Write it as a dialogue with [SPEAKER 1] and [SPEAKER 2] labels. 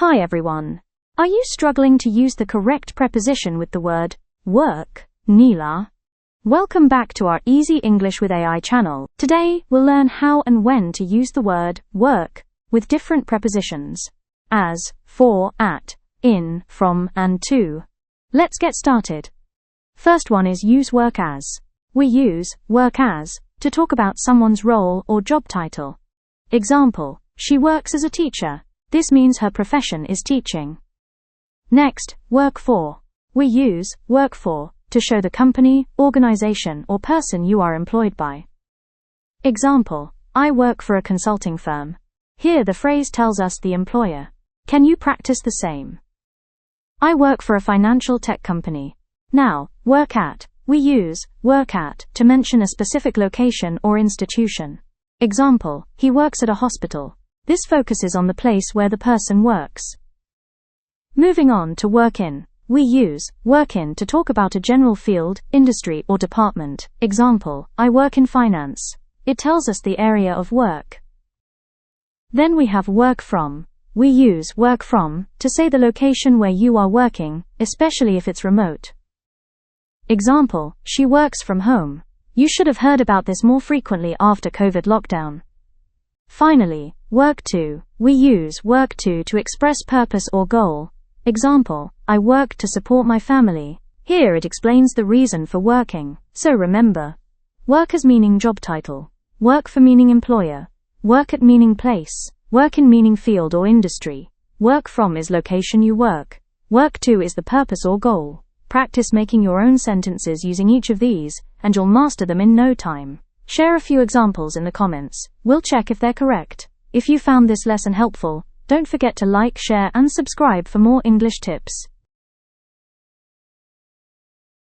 [SPEAKER 1] Hi everyone. Are you struggling to use the correct preposition with the word work, Neela? Welcome back to our Easy English with AI channel. Today, we'll learn how and when to use the word work with different prepositions, as, for, at, in, from, and to. Let's get started. First one is use work as. We use work as to talk about someone's role or job title. Example, she works as a teacher. This means her profession is teaching. Next, work for. We use work for to show the company, organization, or person you are employed by. Example, I work for a consulting firm. Here the phrase tells us the employer. Can you practice the same? I work for a financial tech company. Now, work at. We use work at to mention a specific location or institution. Example, he works at a hospital. This focuses on the place where the person works. Moving on to work in. We use work in to talk about a general field, industry, or department. Example, I work in finance. It tells us the area of work. Then we have work from. We use work from to say the location where you are working, especially if it's remote. Example, she works from home. You should have heard about this more frequently after COVID lockdown. Finally, work to. We use work to express purpose or goal. Example, I work to support my family. Here it explains the reason for working. So remember, work as meaning job title, work for meaning employer, work at meaning place, work in meaning field or industry, work from is location you work to is the purpose or goal. Practice making your own sentences using each of these, and you'll master them in no time. Share a few examples in the comments. We'll check if they're correct. If you found this lesson helpful, don't forget to like, share, and subscribe for more English tips.